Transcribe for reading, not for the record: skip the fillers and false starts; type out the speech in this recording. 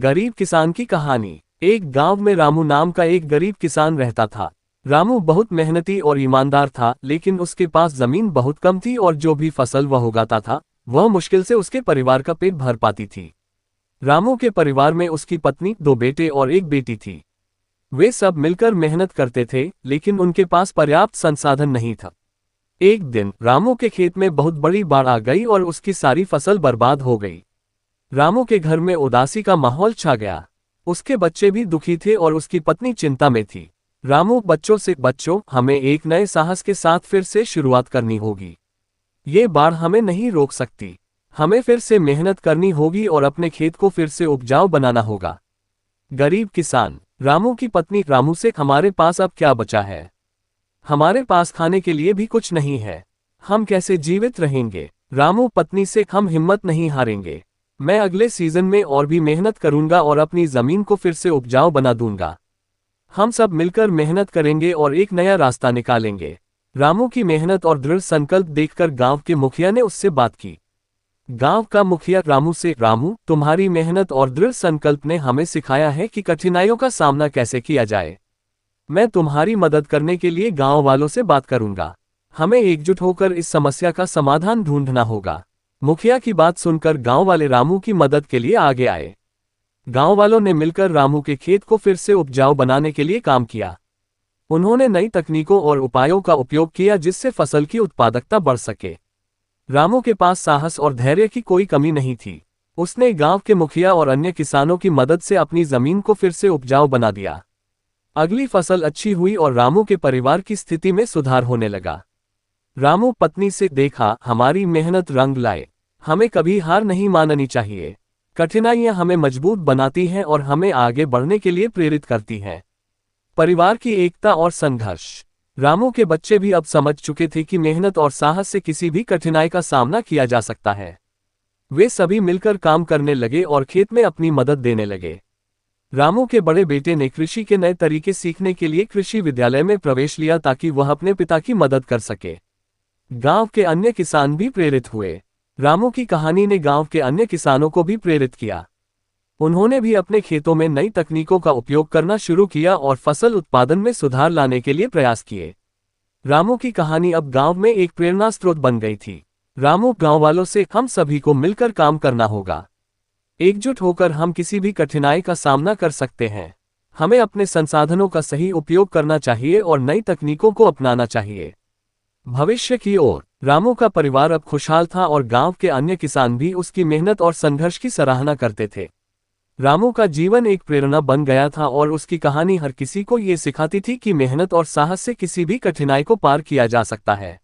गरीब किसान की कहानी। एक गांव में रामू नाम का एक गरीब किसान रहता था। रामू बहुत मेहनती और ईमानदार था, लेकिन उसके पास जमीन बहुत कम थी और जो भी फसल वह उगाता था वह मुश्किल से उसके परिवार का पेट भर पाती थी। रामू के परिवार में उसकी पत्नी, 2 बेटे और एक बेटी थी। वे सब मिलकर मेहनत करते थे, लेकिन उनके पास पर्याप्त संसाधन नहीं था। एक दिन रामू के खेत में बहुत बड़ी बाढ़ आ गई और उसकी सारी फसल बर्बाद हो गई। रामू के घर में उदासी का माहौल छा गया। उसके बच्चे भी दुखी थे और उसकी पत्नी चिंता में थी। रामू बच्चों से, बच्चों, हमें एक नए साहस के साथ फिर से शुरुआत करनी होगी। ये बाढ़ हमें नहीं रोक सकती। हमें फिर से मेहनत करनी होगी और अपने खेत को फिर से उपजाऊ बनाना होगा। गरीब किसान। रामू की पत्नी रामू से, हमारे पास अब क्या बचा है? हमारे पास खाने के लिए भी कुछ नहीं है। हम कैसे जीवित रहेंगे? रामू पत्नी से, हम हिम्मत नहीं हारेंगे। मैं अगले सीजन में और भी मेहनत करूंगा और अपनी जमीन को फिर से उपजाऊ बना दूंगा। हम सब मिलकर मेहनत करेंगे और एक नया रास्ता निकालेंगे। रामू की मेहनत और दृढ़ संकल्प देखकर गांव के मुखिया ने उससे बात की। गांव का मुखिया रामू से, रामू, तुम्हारी मेहनत और दृढ़ संकल्प ने हमें सिखाया है कि कठिनाइयों का सामना कैसे किया जाए। मैं तुम्हारी मदद करने के लिए गांव वालों से बात करूंगा। हमें एकजुट होकर इस समस्या का समाधान ढूंढना होगा। मुखिया की बात सुनकर गांव वाले रामू की मदद के लिए आगे आए। गांव वालों ने मिलकर रामू के खेत को फिर से उपजाऊ बनाने के लिए काम किया। उन्होंने नई तकनीकों और उपायों का उपयोग किया जिससे फसल की उत्पादकता बढ़ सके। रामू के पास साहस और धैर्य की कोई कमी नहीं थी। उसने गांव के मुखिया और अन्य किसानों की मदद से अपनी जमीन को फिर से उपजाऊ बना दिया। अगली फसल अच्छी हुई और रामू के परिवार की स्थिति में सुधार होने लगा। रामू पत्नी से, देखा, हमारी मेहनत रंग लाए। हमें कभी हार नहीं माननी चाहिए। कठिनाइयां हमें मजबूत बनाती हैं और हमें आगे बढ़ने के लिए प्रेरित करती हैं। परिवार की एकता और संघर्ष। रामू के बच्चे भी अब समझ चुके थे कि मेहनत और साहस से किसी भी कठिनाई का सामना किया जा सकता है। वे सभी मिलकर काम करने लगे और खेत में अपनी मदद देने लगे। रामू के बड़े बेटे ने कृषि के नए तरीके सीखने के लिए कृषि विद्यालय में प्रवेश लिया ताकि वह अपने पिता की मदद कर सके। गांव के अन्य किसान भी प्रेरित हुए। रामू की कहानी ने गांव के अन्य किसानों को भी प्रेरित किया। उन्होंने भी अपने खेतों में नई तकनीकों का उपयोग करना शुरू किया और फसल उत्पादन में सुधार लाने के लिए प्रयास किए। रामू की कहानी अब गांव में एक प्रेरणा स्रोत बन गई थी। रामू गांव वालों से, हम सभी को मिलकर काम करना होगा। एकजुट होकर हम किसी भी कठिनाई का सामना कर सकते हैं। हमें अपने संसाधनों का सही उपयोग करना चाहिए और नई तकनीकों को अपनाना चाहिए। भविष्य की ओर। रामू का परिवार अब खुशहाल था और गांव के अन्य किसान भी उसकी मेहनत और संघर्ष की सराहना करते थे। रामू का जीवन एक प्रेरणा बन गया था और उसकी कहानी हर किसी को ये सिखाती थी कि मेहनत और साहस से किसी भी कठिनाई को पार किया जा सकता है।